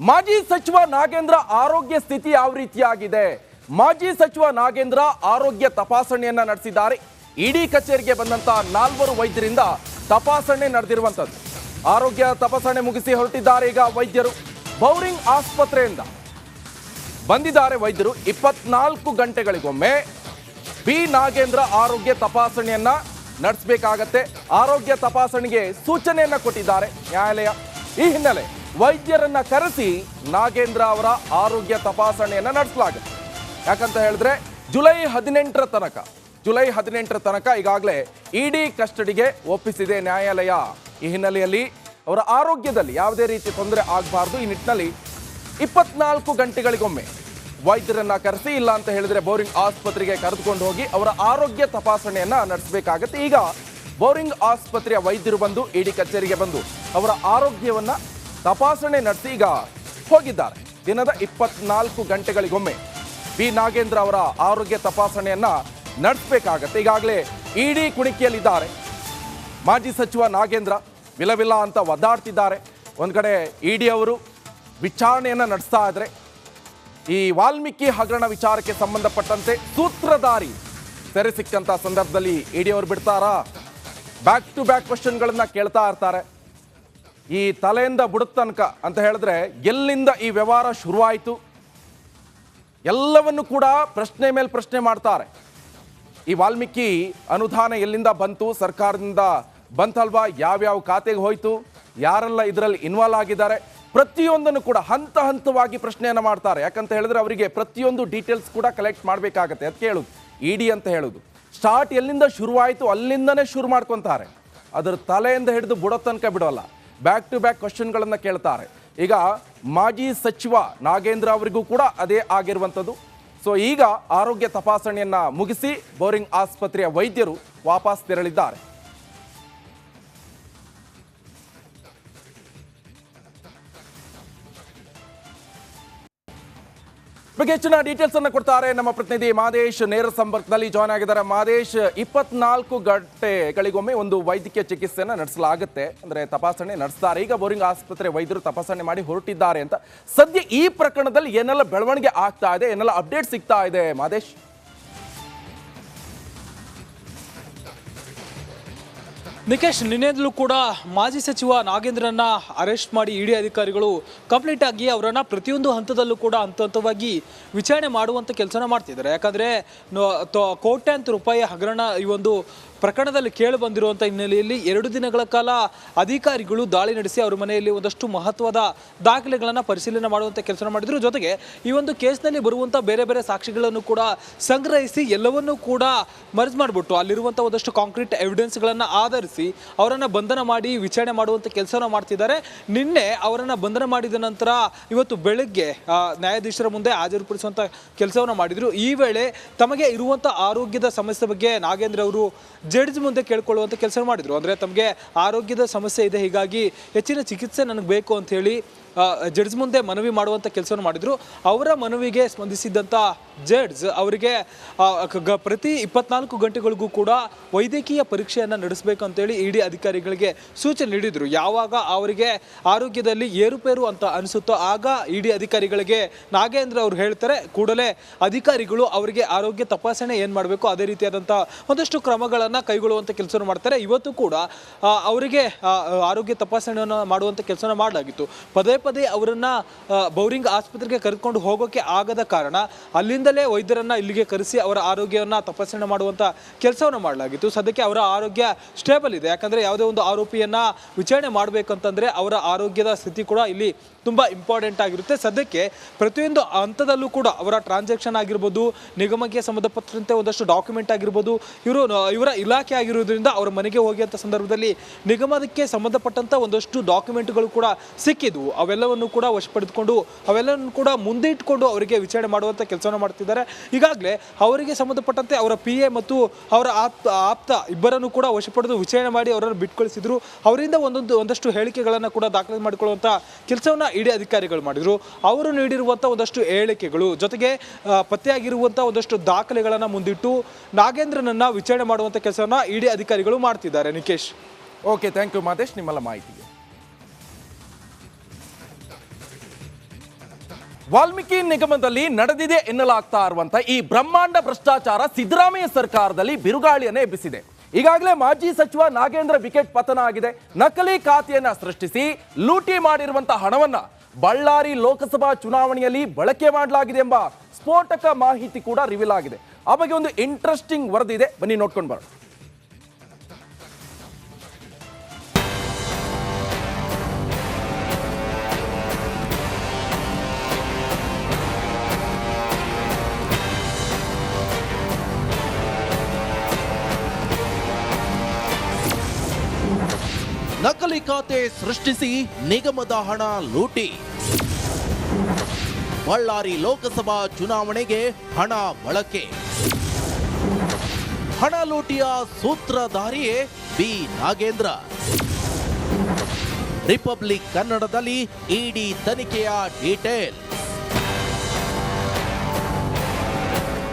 ಮಾಜಿ ಸಚಿವ ನಾಗೇಂದ್ರ ಆರೋಗ್ಯ ಸ್ಥಿತಿ ಯಾವ ರೀತಿಯಾಗಿದೆ? ಮಾಜಿ ಸಚಿವ ನಾಗೇಂದ್ರ ಆರೋಗ್ಯ ತಪಾಸಣೆಯನ್ನ ನಡೆಸಿದ್ದಾರೆ. ಇಡಿ ಕಚೇರಿಗೆ ಬಂದಂತ 4 ವೈದ್ಯರಿಂದ ತಪಾಸಣೆ ನಡೆದಿರುವಂತದ್ದು. ಆರೋಗ್ಯ ತಪಾಸಣೆ ಮುಗಿಸಿ ಹೊರಟಿದ್ದಾರೆ ಈಗ ವೈದ್ಯರು. ಬೌರಿಂಗ್ ಆಸ್ಪತ್ರೆಯಿಂದ ಬಂದಿದ್ದಾರೆ ವೈದ್ಯರು. 24 ಗಂಟೆಗಳಿಗೊಮ್ಮೆ ಬಿ ನಾಗೇಂದ್ರ ಆರೋಗ್ಯ ತಪಾಸಣೆಯನ್ನ ನಡೆಸಬೇಕಾಗತ್ತೆ. ಆರೋಗ್ಯ ತಪಾಸಣೆಗೆ ಸೂಚನೆಯನ್ನ ಕೊಟ್ಟಿದ್ದಾರೆ ನ್ಯಾಯಾಲಯ. ಈ ಹಿನ್ನೆಲೆ ವೈದ್ಯರನ್ನ ಕರೆಸಿ ನಾಗೇಂದ್ರ ಅವರ ಆರೋಗ್ಯ ತಪಾಸಣೆಯನ್ನ ನಡೆಸಲಾಗುತ್ತೆ. ಯಾಕಂತ ಹೇಳಿದ್ರೆ ಜುಲೈ 18ರ ತನಕ ಈಗಾಗಲೇ ಇಡಿ ಕಸ್ಟಡಿಗೆ ಒಪ್ಪಿಸಿದೆ ನ್ಯಾಯಾಲಯ. ಈ ಹಿನ್ನೆಲೆಯಲ್ಲಿ ಅವರ ಆರೋಗ್ಯದಲ್ಲಿ ಯಾವುದೇ ರೀತಿ ತೊಂದರೆ ಆಗಬಾರ್ದು. ಈ ನಿಟ್ಟಿನಲ್ಲಿ 24 ಗಂಟೆಗಳಿಗೊಮ್ಮೆ ವೈದ್ಯರನ್ನ ಕರೆಸಿ, ಇಲ್ಲ ಅಂತ ಹೇಳಿದ್ರೆ ಬೋರಿಂಗ್ ಆಸ್ಪತ್ರೆಗೆ ಕರೆದುಕೊಂಡು ಹೋಗಿ ಅವರ ಆರೋಗ್ಯ ತಪಾಸಣೆಯನ್ನ ನಡೆಸಬೇಕಾಗತ್ತೆ. ಈಗ ಬೋರಿಂಗ್ ಆಸ್ಪತ್ರೆಯ ವೈದ್ಯರು ಬಂದು ಇಡಿ ಕಚೇರಿಗೆ ಬಂದು ಅವರ ಆರೋಗ್ಯವನ್ನ ತಪಾಸಣೆ ನಡೆಸಿ ಈಗ ಹೋಗಿದ್ದಾರೆ. ದಿನದ 24 ಗಂಟೆಗಳಿಗೊಮ್ಮೆ ಬಿ ನಾಗೇಂದ್ರ ಅವರ ಆರೋಗ್ಯ ತಪಾಸಣೆಯನ್ನ ನಡೆಸಬೇಕಾಗತ್ತೆ. ಈಗಾಗಲೇ ಇಡಿ ಕುಣಿಕೆಯಲ್ಲಿದ್ದಾರೆ. ಮಾಜಿ ಸಚಿವ ನಾಗೇಂದ್ರ ವಿಲವಿಲ್ಲ ಅಂತ ಒದ್ದಾಡ್ತಿದ್ದಾರೆ. ಒಂದ್ ಕಡೆ ಇಡಿ ಅವರು ವಿಚಾರಣೆಯನ್ನ ನಡೆಸ್ತಾ ಇದ್ರೆ, ಈ ವಾಲ್ಮೀಕಿ ಹಗರಣ ವಿಚಾರಕ್ಕೆ ಸಂಬಂಧಪಟ್ಟಂತೆ ಸೂತ್ರಧಾರಿ ಸೆರೆ ಸಿಕ್ಕಂತ ಸಂದರ್ಭದಲ್ಲಿ ಇಡಿ ಅವರು ಬಿಡ್ತಾರಾ? ಬ್ಯಾಕ್ ಟು ಬ್ಯಾಕ್ ಕ್ವಶನ್ಗಳನ್ನ ಕೇಳ್ತಾ ಇರ್ತಾರೆ. ಈ ತಲೆಯಿಂದ ಬುಡದ ತನಕ ಅಂತ ಹೇಳಿದ್ರೆ ಎಲ್ಲಿಂದ ಈ ವ್ಯವಹಾರ ಶುರುವಾಯಿತು ಎಲ್ಲವನ್ನು ಕೂಡ ಪ್ರಶ್ನೆ ಮೇಲೆ ಪ್ರಶ್ನೆ ಮಾಡ್ತಾರೆ. ಈ ವಾಲ್ಮೀಕಿ ಅನುದಾನ ಎಲ್ಲಿಂದ ಬಂತು, ಸರ್ಕಾರದಿಂದ ಬಂತಲ್ವಾ, ಯಾವ್ಯಾವ ಖಾತೆಗೆ ಹೋಯ್ತು, ಯಾರೆಲ್ಲ ಇದರಲ್ಲಿ ಇನ್ವಾಲ್ವ್ ಆಗಿದ್ದಾರೆ, ಪ್ರತಿಯೊಂದನ್ನು ಕೂಡ ಹಂತ ಹಂತವಾಗಿ ಪ್ರಶ್ನೆಯನ್ನು ಮಾಡ್ತಾರೆ. ಯಾಕಂತ ಹೇಳಿದ್ರೆ ಅವರಿಗೆ ಪ್ರತಿಯೊಂದು ಡೀಟೇಲ್ಸ್ ಕೂಡ ಕಲೆಕ್ಟ್ ಮಾಡಬೇಕಾಗತ್ತೆ. ಅದಕ್ಕೆ ಹೇಳುದು ಇಡಿ ಅಂತ ಹೇಳುದು. ಸ್ಟಾರ್ಟ್ ಎಲ್ಲಿಂದ ಶುರುವಾಯಿತು ಅಲ್ಲಿಂದನೇ ಶುರು ಮಾಡ್ಕೊತಾರೆ. ಅದರ ತಲೆಯಿಂದ ಹಿಡಿದು ಬುಡೋ ತನಕ ಬಿಡೋಲ್ಲ. ಬ್ಯಾಕ್ ಟು ಬ್ಯಾಕ್ ಕ್ವಶನ್ಗಳನ್ನು ಕೇಳ್ತಾರೆ. ಈಗ ಮಾಜಿ ಸಚಿವ ನಾಗೇಂದ್ರ ಅವರಿಗೂ ಕೂಡ ಅದೇ ಆಗಿರುವಂಥದ್ದು. ಸೊ ಈಗ ಆರೋಗ್ಯ ತಪಾಸಣೆಯನ್ನ ಮುಗಿಸಿ ಬೋರಿಂಗ್ ಆಸ್ಪತ್ರೆಯ ವೈದ್ಯರು ವಾಪಸ್ ತೆರಳಿದ್ದಾರೆ. ಬಗ್ಗೆ ಹೆಚ್ಚಿನ ಡೀಟೇಲ್ಸ್ ಅನ್ನು ಕೊಡ್ತಾರೆ ನಮ್ಮ ಪ್ರತಿನಿಧಿ ಮಾದೇಶ್. ನೇರ ಸಂಪರ್ಕದಲ್ಲಿ ಜಾಯ್ನ್ ಆಗಿದ್ದಾರೆ. ಮಾದೇಶ್, 24 ಗಂಟೆಗಳಿಗೊಮ್ಮೆ ಒಂದು ವೈದ್ಯಕೀಯ ಚಿಕಿತ್ಸೆಯನ್ನು ನಡೆಸಲಾಗುತ್ತೆ, ಅಂದ್ರೆ ತಪಾಸಣೆ ನಡೆಸ್ತಾರೆ. ಈಗ ಬೋರಿಂಗ್ ಆಸ್ಪತ್ರೆ ವೈದ್ಯರು ತಪಾಸಣೆ ಮಾಡಿ ಹೊರಟಿದ್ದಾರೆ ಅಂತ ಸದ್ಯ ಈ ಪ್ರಕರಣದಲ್ಲಿ ಏನೆಲ್ಲ ಬೆಳವಣಿಗೆ ಆಗ್ತಾ ಇದೆ, ಏನೆಲ್ಲ ಅಪ್ಡೇಟ್ ಸಿಗ್ತಾ ಇದೆ ಮಾದೇಶ್? ನಿಕೇಶ್, ನಿನ್ನೆದಲ್ಲೂ ಕೂಡ ಮಾಜಿ ಸಚಿವ ನಾಗೇಂದ್ರನ್ನ ಅರೆಸ್ಟ್ ಮಾಡಿ ಇಡಿ ಅಧಿಕಾರಿಗಳು ಕಂಪ್ಲೀಟ್ ಆಗಿ ಅವರನ್ನ ಪ್ರತಿಯೊಂದು ಹಂತದಲ್ಲೂ ಕೂಡ ಹಂತವಾಗಿ ವಿಚಾರಣೆ ಮಾಡುವಂಥ ಕೆಲಸನ ಮಾಡ್ತಿದ್ದಾರೆ. ಯಾಕಂದರೆ ಕೋಟ್ಯಾಂತರ ರೂಪಾಯಿ ಹಗರಣ ಈ ಒಂದು ಪ್ರಕರಣದಲ್ಲಿ ಕೇಳಿ ಬಂದಿರುವಂಥ ಹಿನ್ನೆಲೆಯಲ್ಲಿ 2 ದಿನಗಳ ಕಾಲ ಅಧಿಕಾರಿಗಳು ದಾಳಿ ನಡೆಸಿ ಅವರ ಮನೆಯಲ್ಲಿ ಒಂದಷ್ಟು ಮಹತ್ವದ ದಾಖಲೆಗಳನ್ನು ಪರಿಶೀಲನೆ ಮಾಡುವಂಥ ಕೆಲಸ ಮಾಡಿದ್ರು. ಜೊತೆಗೆ ಈ ಒಂದು ಕೇಸ್ನಲ್ಲಿ ಬರುವಂಥ ಬೇರೆ ಬೇರೆ ಸಾಕ್ಷಿಗಳನ್ನು ಕೂಡ ಸಂಗ್ರಹಿಸಿ ಎಲ್ಲವನ್ನೂ ಕೂಡ ಮರ್ಜ್ ಮಾಡಿಬಿಟ್ಟು ಅಲ್ಲಿರುವಂಥ ಒಂದಷ್ಟು ಕಾಂಕ್ರೀಟ್ ಎವಿಡೆನ್ಸ್ಗಳನ್ನು ಆಧರಿಸಿ ಅವರನ್ನು ಬಂಧನ ಮಾಡಿ ವಿಚಾರಣೆ ಮಾಡುವಂಥ ಕೆಲಸನ ಮಾಡ್ತಿದ್ದಾರೆ. ನಿನ್ನೆ ಅವರನ್ನು ಬಂಧನ ಮಾಡಿದ ನಂತರ ಇವತ್ತು ಬೆಳಗ್ಗೆ ನ್ಯಾಯಾಧೀಶರ ಮುಂದೆ ಹಾಜರುಪಡಿಸುವಂಥ ಕೆಲಸವನ್ನು ಮಾಡಿದರು. ಈ ವೇಳೆ ತಮಗೆ ಇರುವಂಥ ಆರೋಗ್ಯದ ಸಮಸ್ಯೆ ಬಗ್ಗೆ ನಾಗೇಂದ್ರ ಅವರು ಜಡ್ಜ್ ಮುಂದೆ ಕೇಳ್ಕೊಳ್ಳುವಂಥ ಕೆಲಸ ಮಾಡಿದರು. ಅಂದರೆ ತಮಗೆ ಆರೋಗ್ಯದ ಸಮಸ್ಯೆ ಇದೆ, ಹೀಗಾಗಿ ಹೆಚ್ಚಿನ ಚಿಕಿತ್ಸೆ ನನಗೆ ಬೇಕು ಅಂತ ಹೇಳಿ ಜಡ್ಜ್ ಮುಂದೆ ಮನವಿ ಮಾಡುವಂಥ ಕೆಲಸವನ್ನು ಮಾಡಿದರು. ಅವರ ಮನವಿಗೆ ಸ್ಪಂದಿಸಿದ್ದಂಥ ಜಡ್ಜ್ ಅವರಿಗೆ ಪ್ರತಿ 24 ಗಂಟೆಗಳಿಗೂ ಕೂಡ ವೈದ್ಯಕೀಯ ಪರೀಕ್ಷೆಯನ್ನು ನಡೆಸಬೇಕು ಅಂತೇಳಿ ಇಡಿ ಅಧಿಕಾರಿಗಳಿಗೆ ಸೂಚನೆ ನೀಡಿದರು. ಯಾವಾಗ ಅವರಿಗೆ ಆರೋಗ್ಯದಲ್ಲಿ ಏರುಪೇರು ಅಂತ ಅನಿಸುತ್ತೋ ಆಗ ಇಡಿ ಅಧಿಕಾರಿಗಳಿಗೆ ನಾಗೇಂದ್ರ ಅವರು ಹೇಳ್ತಾರೆ, ಕೂಡಲೇ ಅಧಿಕಾರಿಗಳು ಅವರಿಗೆ ಆರೋಗ್ಯ ತಪಾಸಣೆ ಏನು ಮಾಡಬೇಕು ಅದೇ ರೀತಿಯಾದಂಥ ಒಂದಷ್ಟು ಕ್ರಮಗಳನ್ನು ಕೈಗೊಳ್ಳುವಂಥ ಕೆಲಸವನ್ನು ಮಾಡ್ತಾರೆ. ಇವತ್ತು ಕೂಡ ಅವರಿಗೆ ಆರೋಗ್ಯ ತಪಾಸಣೆಯನ್ನು ಮಾಡುವಂಥ ಕೆಲಸನ ಮಾಡಲಾಗಿತ್ತು. ಪದೇ ಪದೇ ಅವರನ್ನ ಬೌರಿಂಗ್ ಆಸ್ಪತ್ರೆಗೆ ಕರೆದುಕೊಂಡು ಹೋಗೋಕೆ ಆಗದ ಕಾರಣ ಅಲ್ಲಿಂದಲೇ ವೈದ್ಯರನ್ನ ಇಲ್ಲಿಗೆ ಕರೆಸಿ ಅವರ ಆರೋಗ್ಯವನ್ನ ತಪಾಸಣೆ ಮಾಡುವಂತ ಕೆಲಸವನ್ನು ಮಾಡಲಾಗಿತ್ತು. ಸದ್ಯಕ್ಕೆ ಅವರ ಆರೋಗ್ಯ ಸ್ಟೇಬಲ್ ಇದೆ. ಯಾಕಂದ್ರೆ ಯಾವುದೇ ಒಂದು ಆರೋಪಿಯನ್ನ ವಿಚಾರಣೆ ಮಾಡಬೇಕಂತಂದ್ರೆ ಅವರ ಆರೋಗ್ಯದ ಸ್ಥಿತಿ ಕೂಡ ಇಲ್ಲಿ ತುಂಬಾ ಇಂಪಾರ್ಟೆಂಟ್ ಆಗಿರುತ್ತೆ. ಸದ್ಯಕ್ಕೆ ಪ್ರತಿಯೊಂದು ಹಂತದಲ್ಲೂ ಕೂಡ ಅವರ ಟ್ರಾನ್ಸಾಕ್ಷನ್ ಆಗಿರ್ಬೋದು, ನಿಗಮಕ್ಕೆ ಸಂಬಂಧಪಟ್ಟಂತೆ ಒಂದಷ್ಟು ಡಾಕ್ಯುಮೆಂಟ್ ಆಗಿರ್ಬೋದು, ಇವರ ಇಲಾಖೆ ಆಗಿರೋದ್ರಿಂದ ಅವರ ಮನೆಗೆ ಹೋಗಿರುವಂಥ ಸಂದರ್ಭದಲ್ಲಿ ನಿಗಮಕ್ಕೆ ಸಂಬಂಧಪಟ್ಟಂತ ಒಂದಷ್ಟು ಡಾಕ್ಯುಮೆಂಟ್ಗಳು ಕೂಡ ಸಿಕ್ಕಿದ್ವು. ಅವೆಲ್ಲವನ್ನು ಕೂಡ ವಶಪಡಿಸಿಕೊಂಡು ಅವೆಲ್ಲವನ್ನು ಕೂಡ ಮುಂದೆ ಇಟ್ಕೊಂಡು ಅವರಿಗೆ ವಿಚಾರಣೆ ಮಾಡುವಂಥ ಕೆಲಸವನ್ನು ಮಾಡ್ತಿದ್ದಾರೆ. ಈಗಾಗಲೇ ಅವರಿಗೆ ಸಂಬಂಧಪಟ್ಟಂತೆ ಅವರ PA ಮತ್ತು ಅವರ ಆಪ್ತ ಇಬ್ಬರನ್ನು ಕೂಡ ವಶಪಡೆದು ವಿಚಾರಣೆ ಮಾಡಿ ಅವರನ್ನು ಬಿಟ್ಕಳಿಸಿದ್ರು. ಅವರಿಂದ ಒಂದಷ್ಟು ಹೇಳಿಕೆಗಳನ್ನು ಕೂಡ ದಾಖಲೆ ಮಾಡಿಕೊಳ್ಳುವಂಥ ಕೆಲಸವನ್ನು ಇಡಿ ಅಧಿಕಾರಿಗಳು ಮಾಡಿದರು. ಅವರು ನೀಡಿರುವಂಥ ಒಂದಷ್ಟು ಹೇಳಿಕೆಗಳು ಜೊತೆಗೆ ಪತ್ತೆಯಾಗಿರುವಂಥ ಒಂದಷ್ಟು ದಾಖಲೆಗಳನ್ನು ಮುಂದಿಟ್ಟು ನಾಗೇಂದ್ರನನ್ನ ವಿಚಾರಣೆ ಮಾಡುವಂಥ ಕೆಲಸವನ್ನು ಇಡಿ ಅಧಿಕಾರಿಗಳು ಮಾಡ್ತಿದ್ದಾರೆ. Nikesh, okay, thank you Madesh ನಿಮ್ಮೆಲ್ಲ ಮಾಹಿತಿಗೆ. ವಾಲ್ಮೀಕಿ ನಿಗಮದಲ್ಲಿ ನಡೆದಿದೆ ಎನ್ನಲಾಗ್ತಾ ಇರುವಂತ ಈ ಬ್ರಹ್ಮಾಂಡ ಭ್ರಷ್ಟಾಚಾರ ಸಿದ್ದರಾಮಯ್ಯ ಸರ್ಕಾರದಲ್ಲಿ ಬಿರುಗಾಳಿಯನ್ನೇ ಎಬ್ಬಿಸಿದೆ. ಈಗಾಗಲೇ ಮಾಜಿ ಸಚಿವ ನಾಗೇಂದ್ರ ವಿಕೆಟ್ ಪತನ ಆಗಿದೆ. ನಕಲಿ ಖಾತೆಯನ್ನ ಸೃಷ್ಟಿಸಿ ಲೂಟಿ ಮಾಡಿರುವಂತಹ ಹಣವನ್ನ ಬಳ್ಳಾರಿ ಲೋಕಸಭಾ ಚುನಾವಣೆಯಲ್ಲಿ ಬಳಕೆ ಮಾಡಲಾಗಿದೆ ಎಂಬ ಸ್ಫೋಟಕ ಮಾಹಿತಿ ಕೂಡ ರಿವೀಲ್ ಆಗಿದೆ. ಆ ಬಗ್ಗೆ ಒಂದು ಇಂಟ್ರೆಸ್ಟಿಂಗ್ ವರದಿ ಇದೆ, ಬನ್ನಿ ನೋಡ್ಕೊಂಡು ಬರೋಣ. ನಕಲಿ ಖಾತೆ ಸೃಷ್ಟಿಸಿ ನಿಗಮದ ಹಣ ಲೂಟಿ. ಬಳ್ಳಾರಿ ಲೋಕಸಭಾ ಚುನಾವಣೆಗೆ ಹಣ ಬಳಕೆ. ಹಣ ಲೂಟಿಯ ಸೂತ್ರಧಾರಿಯೇ ಬಿ ನಾಗೇಂದ್ರ. ರಿಪಬ್ಲಿಕ್ ಕನ್ನಡದಲ್ಲಿ ಇಡಿ ತನಿಖೆಯ ಡೀಟೇಲ್.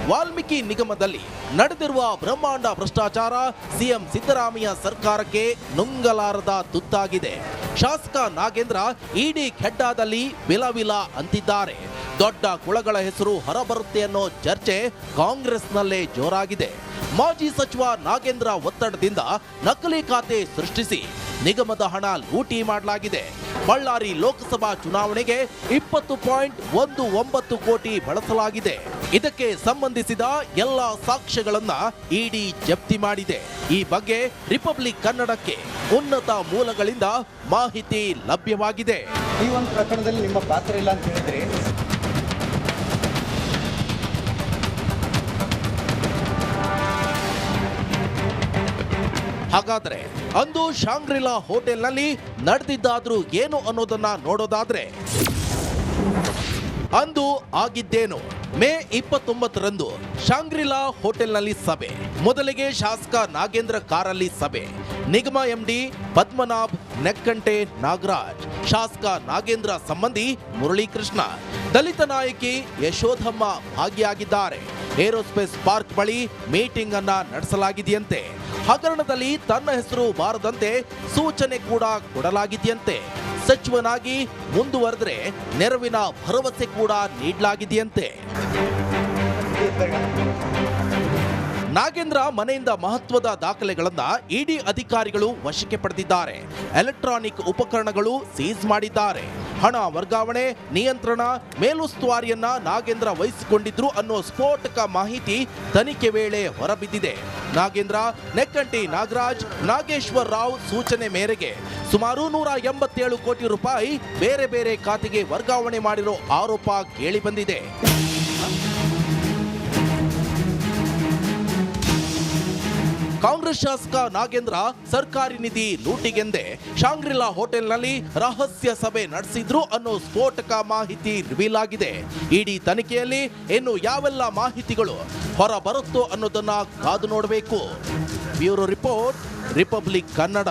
ವಾಲ್ಮೀಕಿ ನಿಗಮದಲ್ಲಿ ನಡೆದಿರುವ ಬ್ರಹ್ಮಾಂಡ ಭ್ರಷ್ಟಾಚಾರ ಸಿಎಂ ಸಿದ್ದರಾಮಯ್ಯ ಸರ್ಕಾರಕ್ಕೆ ನುಂಗಲಾರದ ತುತ್ತಾಗಿದೆ. ಶಾಸಕ ನಾಗೇಂದ್ರ ಇಡಿ ಖೆಡ್ಡಾದಲ್ಲಿ ವಿಲವಿಲ ಅಂತಿದ್ದಾರೆ. ದೊಡ್ಡ ಕುಳಗಳ ಹೆಸರು ಹೊರಬರುತ್ತೆ ಅನ್ನೋ ಚರ್ಚೆ ಕಾಂಗ್ರೆಸ್ನಲ್ಲೇ ಜೋರಾಗಿದೆ. ಮಾಜಿ ಸಚಿವ ನಾಗೇಂದ್ರ ಒತ್ತಡದಿಂದ ನಕಲಿ ಖಾತೆ ಸೃಷ್ಟಿಸಿ ನಿಗಮದ ಹಣ ಲೂಟಿ ಮಾಡಲಾಗಿದೆ. ಬಳ್ಳಾರಿ ಲೋಕಸಭಾ ಚುನಾವಣೆಗೆ 20.19 ಕೋಟಿ ಬಳಸಲಾಗಿದೆ. ಇದಕ್ಕೆ ಸಂಬಂಧಿಸಿದ ಎಲ್ಲ ಸಾಕ್ಷ್ಯಗಳನ್ನ ಇಡಿ ಜಪ್ತಿ ಮಾಡಿದೆ. ಈ ಬಗ್ಗೆ ರಿಪಬ್ಲಿಕ್ ಕನ್ನಡಕ್ಕೆ ಉನ್ನತ ಮೂಲಗಳಿಂದ ಮಾಹಿತಿ ಲಭ್ಯವಾಗಿದೆ. ಈ ಒಂದು ಪ್ರಕರಣದಲ್ಲಿ ನಿಮ್ಮ ಪಾತ್ರ ಇಲ್ಲ ಅಂತ ಹೇಳಿದ್ರೆ ಹಾಗಾದ್ರೆ ಅಂದು ಶಾಂಗ್ರಿಲಾ ಹೋಟೆಲ್ನಲ್ಲಿ ನಡೆದಿದ್ದಾದ್ರೂ ಏನು ಅನ್ನೋದನ್ನ ನೋಡೋದಾದ್ರೆ, ಅಂದು ಆಗಿದ್ದೇನು? ಮೇ 29ರಂದು ಶಾಂಗ್ರಿಲಾ ಹೋಟೆಲ್ನಲ್ಲಿ ಸಭೆ. ಮೊದಲಿಗೆ ಶಾಸಕ ನಾಗೇಂದ್ರ ಕಾರಲ್ಲಿ ಸಭೆ. ನಿಗಮ ಎಂಡಿ ಪದ್ಮನಾಭ್, ನೆಕ್ಕಂಟೆ ನಾಗರಾಜ್, ಶಾಸಕ ನಾಗೇಂದ್ರ ಸಂಬಂಧಿ ಮುರಳೀಕೃಷ್ಣ, ದಲಿತ ನಾಯಕಿ ಯಶೋಧಮ್ಮ ಭಾಗಿಯಾಗಿದ್ದಾರೆ. ಏರೋಸ್ಪೇಸ್ ಪಾರ್ಕ್ ಬಳಿ ಮೀಟಿಂಗ್ ಅನ್ನ ನಡೆಸಲಾಗಿದೆಯಂತೆ. ಹಗರಣದಲ್ಲಿ ತನ್ನ ಹೆಸರು ಬಾರದಂತೆ ಸೂಚನೆ ಕೂಡ ಕೊಡಲಾಗಿದೆಯಂತೆ. ಸಚಿವನಾಗಿ ಮುಂದುವರೆದ್ರೆ ನೆರವಿನ ಭರವಸೆ ಕೂಡ ನೀಡಲಾಗಿದೆಯಂತೆ. ನಾಗೇಂದ್ರ ಮನೆಯಿಂದ ಮಹತ್ವದ ದಾಖಲೆಗಳನ್ನ ಇಡಿ ಅಧಿಕಾರಿಗಳು ವಶಕ್ಕೆ ಪಡೆದಿದ್ದಾರೆ. ಎಲೆಕ್ಟ್ರಾನಿಕ್ ಉಪಕರಣಗಳು ಸೀಸ್ ಮಾಡಿದ್ದಾರೆ. ಹಣ ವರ್ಗಾವಣೆ, ನಿಯಂತ್ರಣ, ಮೇಲುಸ್ತುವಾರಿಯನ್ನ ನಾಗೇಂದ್ರ ವಹಿಸಿಕೊಂಡಿದ್ರು ಅನ್ನೋ ಸ್ಫೋಟಕ ಮಾಹಿತಿ ತನಿಖೆ ವೇಳೆ ಹೊರಬಿದ್ದಿದೆ. ನಾಗೇಂದ್ರ, ನೆಕ್ಕಂಟಿ ನಾಗರಾಜ್, ನಾಗೇಶ್ವರ್ ರಾವ್ ಸೂಚನೆ ಮೇರೆಗೆ ಸುಮಾರು 187 ಕೋಟಿ ರೂಪಾಯಿ ಬೇರೆ ಬೇರೆ ಖಾತೆಗೆ ವರ್ಗಾವಣೆ ಮಾಡಿರೋ ಆರೋಪ ಕೇಳಿಬಂದಿದೆ. ಕಾಂಗ್ರೆಸ್ ಶಾಸಕ ನಾಗೇಂದ್ರ ಸರ್ಕಾರಿ ನಿಧಿ ಲೂಟಿಗೆಂದೇ ಶಾಂಗ್ರಿಲಾ ಹೋಟೆಲ್ನಲ್ಲಿ ರಹಸ್ಯ ಸಭೆ ನಡೆಸಿದ್ರು ಅನ್ನೋ ಸ್ಫೋಟಕ ಮಾಹಿತಿ ರಿವೀಲ್ ಆಗಿದೆ. ಇಡಿ ತನಿಖೆಯಲ್ಲಿ ಇನ್ನು ಯಾವೆಲ್ಲ ಮಾಹಿತಿಗಳು ಹೊರ ಬರುತ್ತೋ ಅನ್ನೋದನ್ನ ಕಾದು ನೋಡಬೇಕು. Bureau report, republic Kannada.